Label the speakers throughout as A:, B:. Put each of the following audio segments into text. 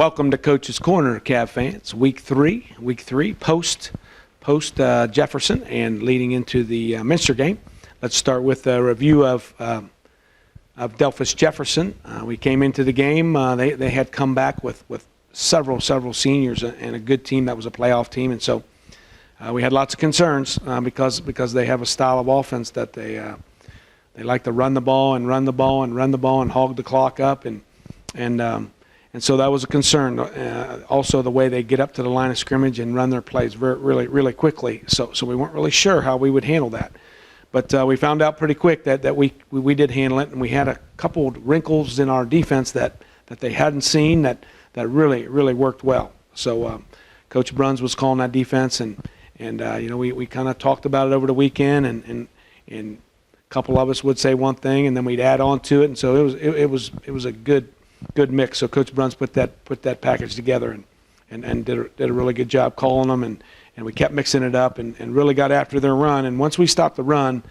A: Welcome to Coach's Corner, Cav fans. Week three, post Jefferson and leading into the Minster game. Let's start with a review of Delphos Jefferson. We came into the game. They had come back with several seniors and a good team that was a playoff team, and so we had lots of concerns because they have a style of offense that they like to run the ball and hog the clock up and so that was a concern. Also, the way they get up to the line of scrimmage and run their plays really quickly. So we weren't really sure how we would handle that. But we found out pretty quick that we did handle it, and we had a couple of wrinkles in our defense that they hadn't seen that really worked well. So Coach Bruns was calling that defense, and we kind of talked about it over the weekend, and a couple of us would say one thing, and then we'd add on to it, and so it was a good mix. So Coach Bruns put that package together and did a really good job calling them, and we kept mixing it up and really got after their run. And once we stopped the run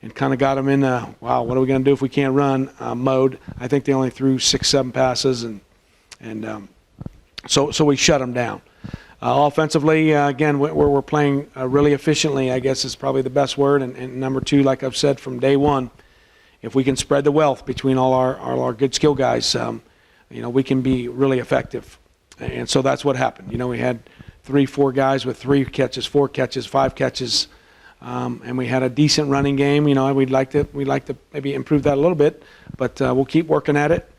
A: and kind of got them in wow, what are we going to do if we can't run mode, I think they only threw 6-7 passes, and so we shut them down. Offensively, again, we're playing really efficiently, I guess is probably the best word. And number two, like I've said from day one, if we can spread the wealth between all our good skill guys, we can be really effective. And so that's what happened. We had 3-4 guys with 3 catches, 4 catches, 5 catches, and we had a decent running game. We'd like to maybe improve that a little bit, but we'll keep working at it.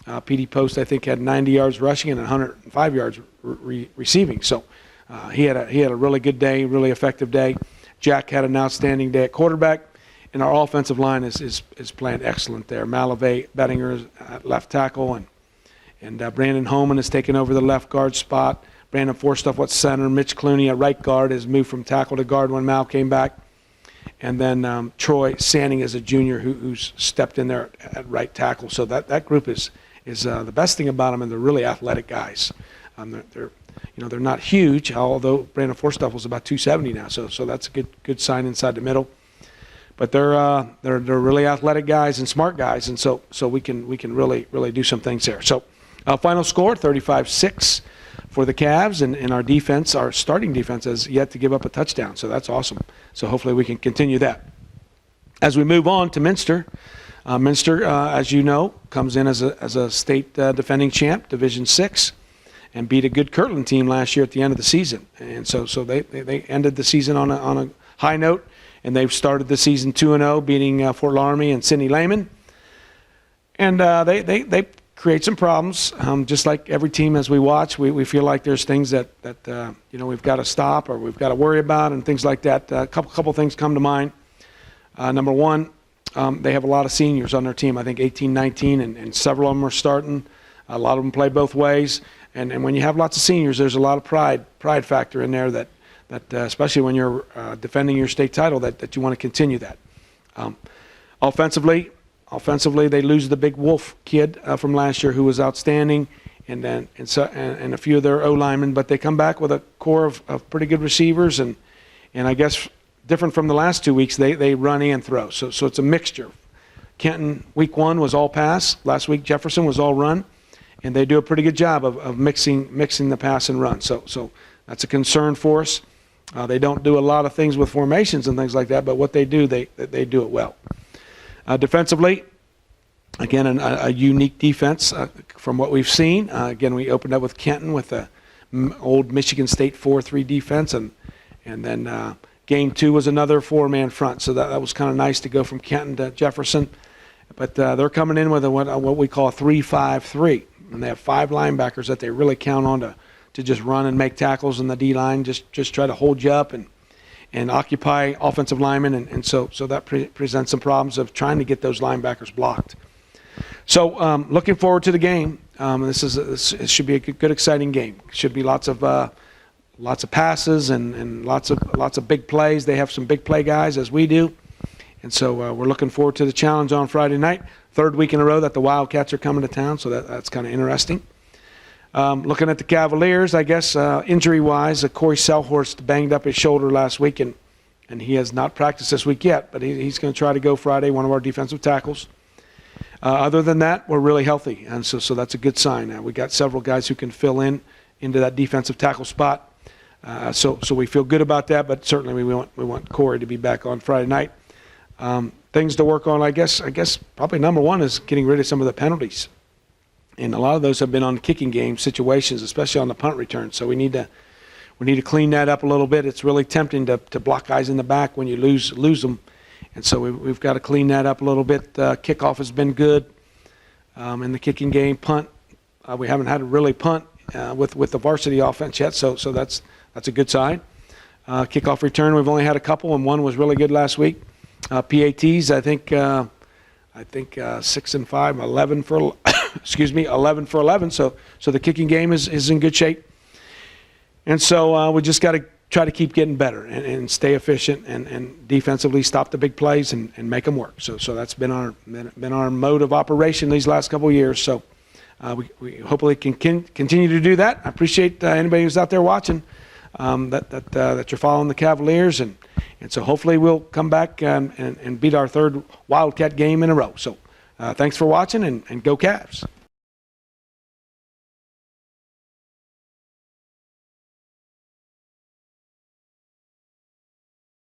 A: PD Post, I think, had 90 yards rushing and 105 yards receiving. So he had a really good day, really effective day. Jack had an outstanding day at quarterback. And our offensive line is playing excellent there. Malavey Bettinger at left tackle, and Brandon Holman has taken over the left guard spot. Brandon Forstuff at center. Mitch Clooney at right guard has moved from tackle to guard when Mal came back. And then Troy Sanning is a junior who's stepped in there at right tackle. So that group is the best thing about them, and they're really athletic guys. They're not huge, although Brandon Forstuff was about 270 now. So that's a good sign inside the middle. But they're really athletic guys and smart guys, and so we can really do some things there. So final score 35-6 for the Cavs, and our defense, our starting defense, has yet to give up a touchdown. So that's awesome. So hopefully we can continue that. As we move on to Minster, as you know, comes in as a state defending champ, Division 6, and beat a good Kirtland team last year at the end of the season. And so they ended the season on a high note. And they've started the season 2-0, beating Fort Laramie and Sidney Lehman. And they create some problems, just like every team as we watch. We feel like there's things that we've got to stop or we've got to worry about and things like that. A couple things come to mind. Number one, they have a lot of seniors on their team. I think 18, 19, and several of them are starting. A lot of them play both ways. And when you have lots of seniors, there's a lot of pride factor in there that especially when you're defending your state title, that you want to continue that. Offensively, they lose the big Wolf kid from last year who was outstanding, and a few of their O-linemen, but they come back with a core of pretty good receivers, and I guess different from the last 2 weeks, they run and throw. So it's a mixture. Kenton, week 1 was all pass. Last week, Jefferson was all run, and they do a pretty good job of mixing the pass and run. So that's a concern for us. They don't do a lot of things with formations and things like that, but what they do, they do it well. Defensively, again, a unique defense from what we've seen. Again, we opened up with Kenton with the old Michigan State 4-3 defense, and then game 2 was another 4-man front. So that was kind of nice to go from Kenton to Jefferson. But they're coming in with what we call a 3-5-3, and they have 5 linebackers that they really count on to just run and make tackles in the D-line, just try to hold you up and occupy offensive linemen, and so that presents some problems of trying to get those linebackers blocked. So looking forward to the game. This should be a good exciting game. Should be lots of passes and lots of big plays. They have some big play guys, as we do, and so we're looking forward to the challenge on Friday night. 3rd week in a row that the Wildcats are coming to town, so that's kind of interesting. Looking at the Cavaliers, I guess injury-wise, Corey Selhorst banged up his shoulder last week, and he has not practiced this week yet, but he's going to try to go Friday, one of our defensive tackles. Other than that, we're really healthy, and so that's a good sign. We got several guys who can fill into that defensive tackle spot. So we feel good about that, but certainly we want Corey to be back on Friday night. Things to work on, I guess probably number one is getting rid of some of the penalties. And a lot of those have been on kicking game situations, especially on the punt return. So we need to clean that up a little bit. It's really tempting to block guys in the back when you lose them. And so we've got to clean that up a little bit. Kickoff has been good in the kicking game. Punt, we haven't had to really punt with the varsity offense yet, so that's a good sign. Kickoff return, we've only had a couple, and one was really good last week. PATs, I think 6 and 5, 11 for 11 for 11. So the kicking game is in good shape. And so we just got to try to keep getting better and stay efficient and defensively stop the big plays and make them work. So that's been our mode of operation these last couple of years. So we hopefully can continue to do that. I appreciate anybody who's out there watching that you're following the Cavaliers, and so hopefully we'll come back and beat our third Wildcat game in a row. So thanks for watching, and go Cavs.